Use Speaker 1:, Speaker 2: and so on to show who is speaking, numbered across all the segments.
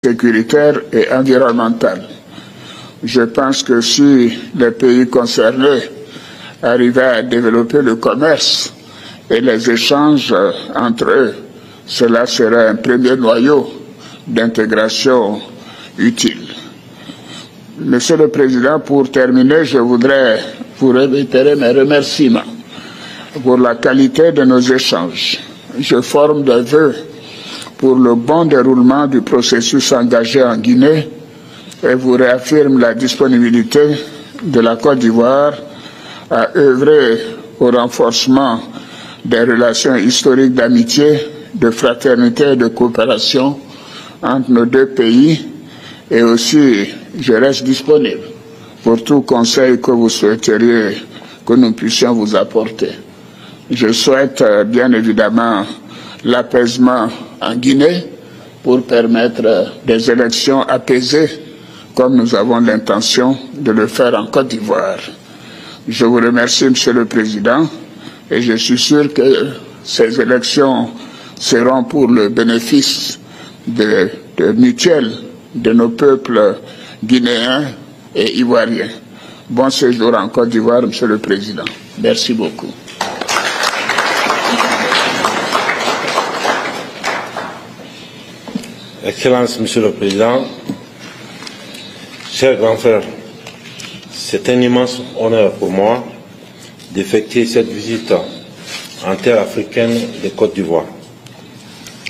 Speaker 1: sécuritaire et environnementale. Je pense que si les pays concernés arrivaient à développer le commerce et les échanges entre eux, cela serait un premier noyau d'intégration utile. Monsieur le Président, pour terminer, je voudrais vous réitérer mes remerciements pour la qualité de nos échanges. Je forme des vœux pour le bon déroulement du processus engagé en Guinée et vous réaffirme la disponibilité de la Côte d'Ivoire à œuvrer au renforcement des relations historiques d'amitié, de fraternité et de coopération entre nos deux pays, et aussi je reste disponible pour tout conseil que vous souhaiteriez que nous puissions vous apporter. Je souhaite bien évidemment l'apaisement en Guinée pour permettre des élections apaisées comme nous avons l'intention de le faire en Côte d'Ivoire. Je vous remercie, Monsieur le Président, et je suis sûr que ces élections seront pour le bénéfice mutuel de nos peuples guinéens et ivoiriens. Bon séjour en Côte d'Ivoire, Monsieur le Président. Merci beaucoup.
Speaker 2: Excellence, Monsieur le Président, chers grands frères, c'est un immense honneur pour moi d'effectuer cette visite en terre africaine de Côte d'Ivoire.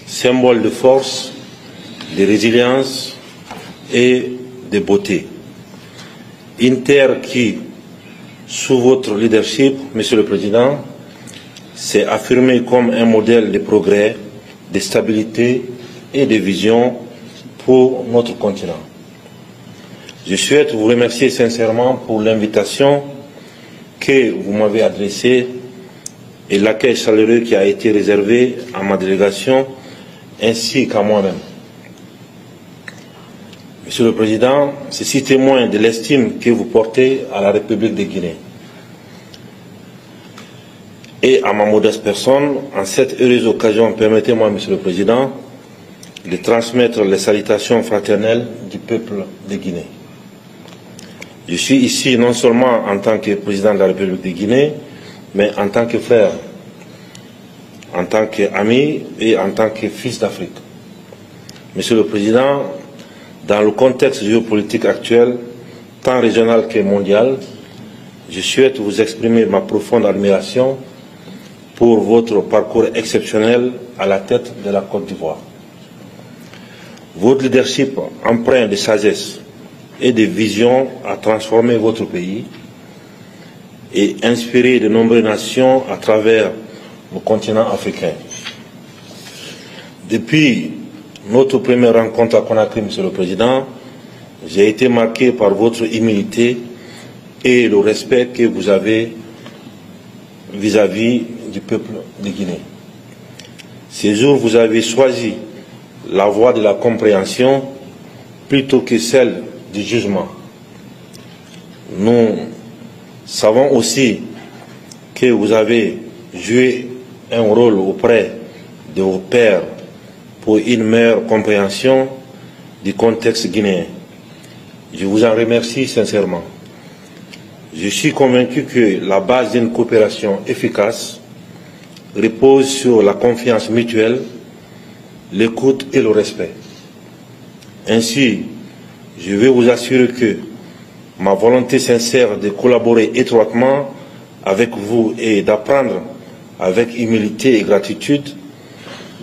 Speaker 2: Symbole de force, de résilience et de beauté. Une terre qui, sous votre leadership, Monsieur le Président, s'est affirmée comme un modèle de progrès, de stabilité et de vision pour notre continent. Je souhaite vous remercier sincèrement pour l'invitation que vous m'avez adressée et l'accueil chaleureux qui a été réservé à ma délégation ainsi qu'à moi-même. Monsieur le Président, ceci témoigne de l'estime que vous portez à la République de Guinée. Et à ma modeste personne, en cette heureuse occasion, permettez-moi, Monsieur le Président, de transmettre les salutations fraternelles du peuple de Guinée. Je suis ici non seulement en tant que président de la République de Guinée, mais en tant que frère, en tant qu'ami et en tant que fils d'Afrique. Monsieur le Président, dans le contexte géopolitique actuel, tant régional que mondial, je souhaite vous exprimer ma profonde admiration pour votre parcours exceptionnel à la tête de la Côte d'Ivoire. Votre leadership empreint de sagesse et de vision a transformé votre pays et inspiré de nombreuses nations à travers le continent africain. Depuis notre première rencontre à Conakry, Monsieur le Président, j'ai été marqué par votre humilité et le respect que vous avez vis-à-vis du peuple de Guinée. Ces jours, vous avez choisi la voie de la compréhension plutôt que celle du jugement. Nous savons aussi que vous avez joué un rôle auprès de vos pairs pour une meilleure compréhension du contexte guinéen. Je vous en remercie sincèrement. Je suis convaincu que la base d'une coopération efficace repose sur la confiance mutuelle, l'écoute et le respect. Ainsi, je veux vous assurer que ma volonté sincère de collaborer étroitement avec vous et d'apprendre avec humilité et gratitude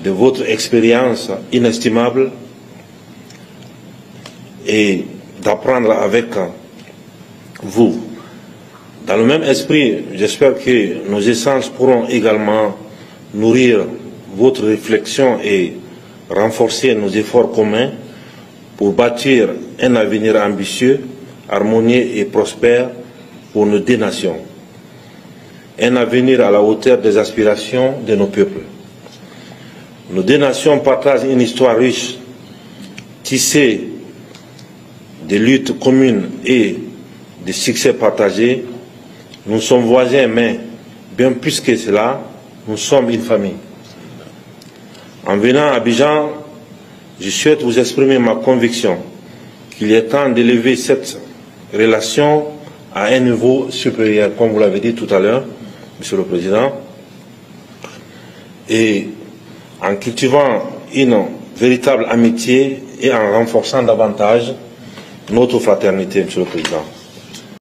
Speaker 2: de votre expérience inestimable et d'apprendre avec vous. Dans le même esprit, j'espère que nos échanges pourront également nourrir votre réflexion et renforcer nos efforts communs pour bâtir un avenir ambitieux, harmonieux et prospère pour nos deux nations. Un avenir à la hauteur des aspirations de nos peuples. Nos deux nations partagent une histoire riche, tissée de luttes communes et de succès partagés. Nous sommes voisins, mais bien plus que cela, nous sommes une famille. En venant à Abidjan, je souhaite vous exprimer ma conviction qu'il est temps d'élever cette relation à un niveau supérieur, comme vous l'avez dit tout à l'heure, Monsieur le Président, et en cultivant une véritable amitié et en renforçant davantage notre fraternité, Monsieur le Président.